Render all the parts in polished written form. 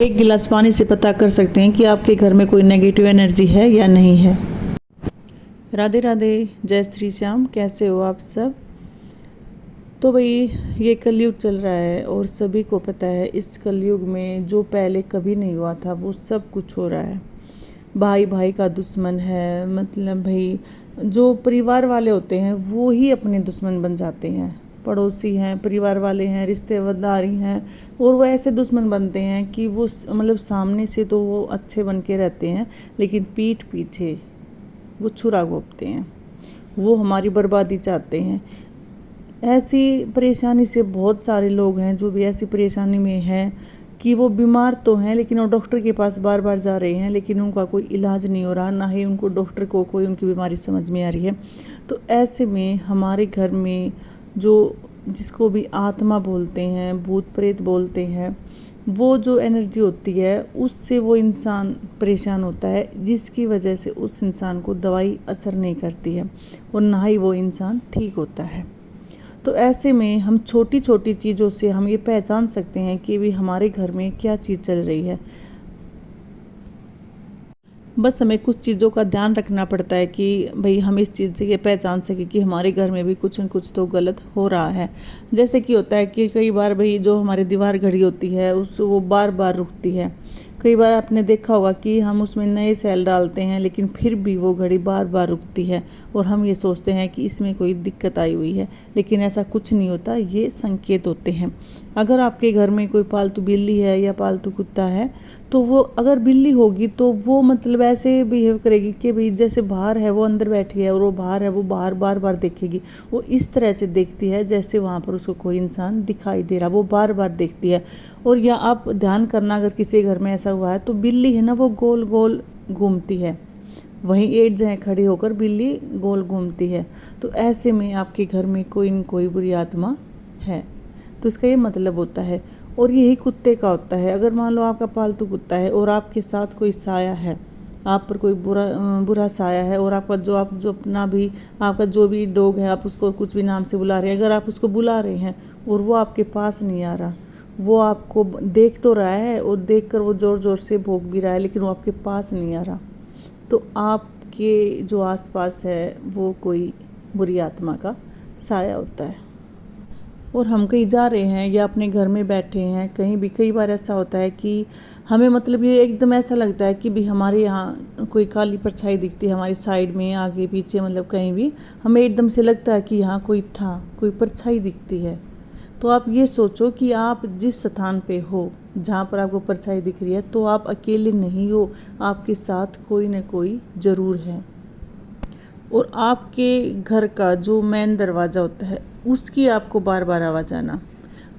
एक गिलास पानी से पता कर सकते हैं कि आपके घर में कोई नेगेटिव एनर्जी है या नहीं है। राधे राधे, जय श्री श्याम। कैसे हो आप सब? तो भाई, ये कलयुग चल रहा है और सभी को पता है इस कलयुग में जो पहले कभी नहीं हुआ था वो सब कुछ हो रहा है। भाई भाई का दुश्मन है, मतलब भाई जो परिवार वाले होते हैं वो ही अपने दुश्मन बन जाते हैं। पड़ोसी हैं, परिवार वाले हैं, रिश्तेदारी हैं, और वो ऐसे दुश्मन बनते हैं कि वो मतलब सामने से तो वो अच्छे बन के रहते हैं लेकिन पीठ पीछे वो छुरा घोंपते हैं, वो हमारी बर्बादी चाहते हैं। ऐसी परेशानी से बहुत सारे लोग हैं जो भी ऐसी परेशानी में हैं कि वो बीमार तो हैं लेकिन वो डॉक्टर के पास बार बार जा रहे हैं लेकिन उनका कोई इलाज नहीं हो रहा, ना ही उनको डॉक्टर को कोई उनकी बीमारी समझ में आ रही है। तो ऐसे में हमारे घर में जो जिसको भी आत्मा बोलते हैं, भूत प्रेत बोलते हैं, वो जो एनर्जी होती है उससे वो इंसान परेशान होता है, जिसकी वजह से उस इंसान को दवाई असर नहीं करती है और ना ही वो इंसान ठीक होता है। तो ऐसे में हम छोटी छोटी चीज़ों से हम ये पहचान सकते हैं कि भी हमारे घर में क्या चीज़ चल रही है। बस हमें कुछ चीज़ों का ध्यान रखना पड़ता है कि भाई हम इस चीज़ से ये पहचान सके कि हमारे घर में भी कुछ न कुछ तो गलत हो रहा है। जैसे कि होता है कि कई बार भाई जो हमारी दीवार घड़ी होती है उस वो बार बार रुकती है। कई बार आपने देखा होगा कि हम उसमें नए सेल डालते हैं लेकिन फिर भी वो घड़ी बार बार रुकती है और हम ये सोचते हैं कि इसमें कोई दिक्कत आई हुई है, लेकिन ऐसा कुछ नहीं होता, ये संकेत होते हैं। अगर आपके घर में कोई पालतू बिल्ली है या पालतू कुत्ता है तो वो अगर बिल्ली होगी तो वो मतलब ऐसे बिहेव करेगी कि भाई जैसे बाहर है वो अंदर बैठी है और वो बाहर है वो बाहर बार बार देखेगी। वो इस तरह से देखती है जैसे वहाँ पर उसको कोई इंसान दिखाई दे रहा, वो बार बार देखती है। और या आप ध्यान करना, अगर किसी घर में ऐसा हुआ है तो बिल्ली है ना वो गोल गोल घूमती है, वहीं एक जगह खड़ी होकर बिल्ली गोल घूमती है। तो ऐसे में आपके घर में कोई न कोई बुरी आत्मा है, तो इसका ये मतलब होता है। और यही कुत्ते का होता है। अगर मान लो आपका पालतू कुत्ता है और आपके साथ कोई साया है, आप पर कोई बुरा साया है, और आपका जो अपना भी आपका जो भी डॉग है आप उसको कुछ भी नाम से बुला रहे हैं, अगर आप उसको बुला रहे हैं और वो आपके पास नहीं आ रहा, वो आपको देख तो रहा है और देखकर वो ज़ोर ज़ोर से भौंक भी रहा है लेकिन वो आपके पास नहीं आ रहा, तो आपके जो आसपास है वो कोई बुरी आत्मा का साया होता है। और हम कहीं जा रहे हैं या अपने घर में बैठे हैं कहीं भी, कई बार ऐसा होता है कि हमें मतलब ये एकदम ऐसा लगता है कि भी हमारे यहाँ कोई काली परछाई दिखती है, हमारी साइड में, आगे पीछे, मतलब कहीं भी हमें एकदम से लगता है कि यहाँ कोई था, कोई परछाई दिखती है। तो आप ये सोचो कि आप जिस स्थान पे हो जहाँ पर आपको परछाई दिख रही है तो आप अकेले नहीं हो, आपके साथ कोई न कोई ज़रूर है। और आपके घर का जो मेन दरवाज़ा होता है उसकी आपको बार बार आवाज़ आना,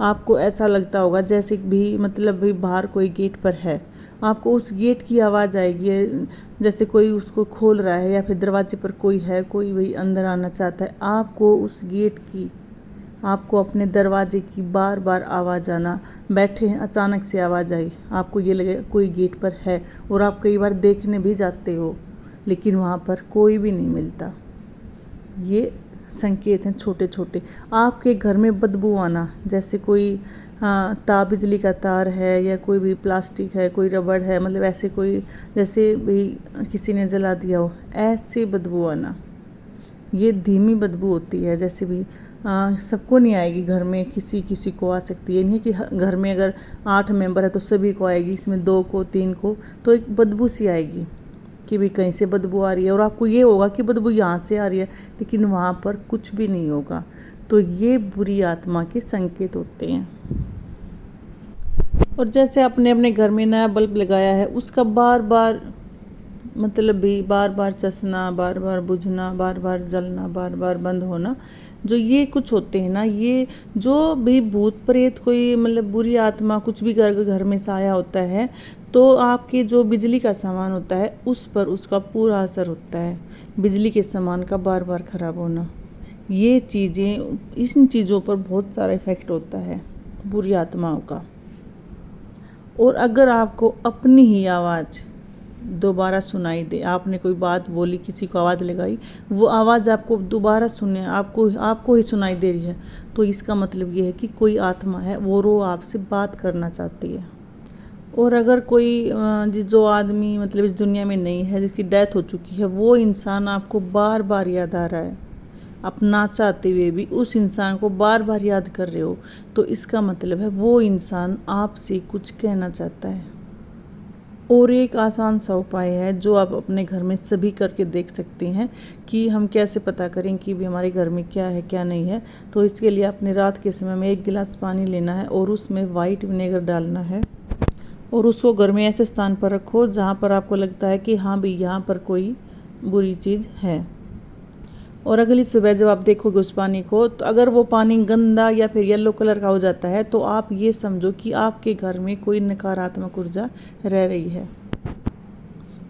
आपको ऐसा लगता होगा जैसे भी मतलब भी बाहर कोई गेट पर है, आपको उस गेट की आवाज़ आएगी जैसे कोई उसको खोल रहा है, या फिर दरवाजे पर कोई है, कोई भाई अंदर आना चाहता है, आपको उस गेट की, आपको अपने दरवाजे की बार बार आवाज़ आना। बैठे हैं अचानक से आवाज़ आई, आपको ये लगे कोई गेट पर है और आप कई बार देखने भी जाते हो लेकिन वहाँ पर कोई भी नहीं मिलता। ये संकेत हैं छोटे छोटे। आपके घर में बदबू आना, जैसे कोई बिजली का तार है या कोई भी प्लास्टिक है, कोई रबड़ है, मतलब ऐसे कोई जैसे भी किसी ने जला दिया हो, ऐसे बदबू आना। ये धीमी बदबू होती है, जैसे भी सबको नहीं आएगी, घर में किसी किसी को आ सकती है। नहीं कि घर में अगर 8 मेंबर है तो सभी को आएगी, इसमें 2 को 3 को तो एक बदबू सी आएगी कि भी कहीं से बदबू आ रही है, और आपको ये होगा कि बदबू यहाँ से आ रही है लेकिन वहाँ पर कुछ भी नहीं होगा। तो ये बुरी आत्मा के संकेत होते हैं। और जैसे आपने अपने घर में नया बल्ब लगाया है, उसका बार बार मतलब भी बार बार चसना, बार बार बुझना, बार बार जलना, बार बार बंद होना, जो ये कुछ होते हैं ना, ये जो भी भूत प्रेत कोई मतलब बुरी आत्मा कुछ भी घर में साया होता है तो आपके जो बिजली का सामान होता है उस पर उसका पूरा असर होता है। बिजली के सामान का बार बार ख़राब होना, ये चीज़ें, इन चीज़ों पर बहुत सारा इफ़ेक्ट होता है बुरी आत्माओं का। और अगर आपको अपनी ही आवाज़ दोबारा सुनाई दे, आपने कोई बात बोली, किसी को आवाज़ लगाई, वो आवाज़ आपको दोबारा सुने, आपको ही सुनाई दे रही है, तो इसका मतलब ये है कि कोई आत्मा है वो आपसे बात करना चाहती है। और अगर कोई जो आदमी मतलब इस दुनिया में नहीं है, जिसकी डेथ हो चुकी है, वो इंसान आपको बार बार याद आ रहा है, आप ना चाहते हुए भी उस इंसान को बार बार याद कर रहे हो, तो इसका मतलब है वो इंसान आपसे कुछ कहना चाहता है। और एक आसान सा उपाय है जो आप अपने घर में सभी करके देख सकते हैं कि हम कैसे पता करें कि भी हमारे घर में क्या है क्या नहीं है। तो इसके लिए आपने रात के समय में 1 गिलास पानी लेना है और उसमें वाइट विनेगर डालना है और उसको घर में ऐसे स्थान पर रखो जहाँ पर आपको लगता है कि हाँ भाई यहाँ पर कोई बुरी चीज़ है। और अगली सुबह जब आप देखोगे उस पानी को, तो अगर वो पानी गंदा या फिर येलो कलर का हो जाता है तो आप ये समझो कि आपके घर में कोई नकारात्मक ऊर्जा रह रही है।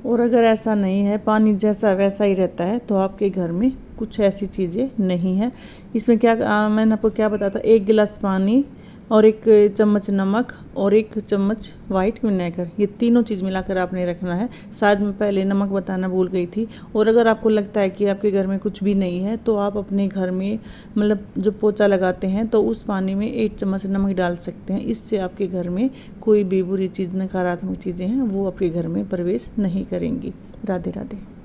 और अगर ऐसा नहीं है, पानी जैसा वैसा ही रहता है, तो आपके घर में कुछ ऐसी चीज़ें नहीं है। इसमें क्या मैंने आपको क्या बताया था, 1 गिलास पानी और 1 चम्मच नमक और 1 चम्मच वाइट विनेगर, ये तीनों चीज़ मिलाकर आपने रखना है। शायद मैं पहले नमक बताना भूल गई थी। और अगर आपको लगता है कि आपके घर में कुछ भी नहीं है, तो आप अपने घर में मतलब जो पोछा लगाते हैं तो उस पानी में 1 चम्मच नमक डाल सकते हैं। इससे आपके घर में कोई भी बुरी चीज़, नकारात्मक चीज़ें हैं वो आपके घर में प्रवेश नहीं करेंगी। राधे राधे।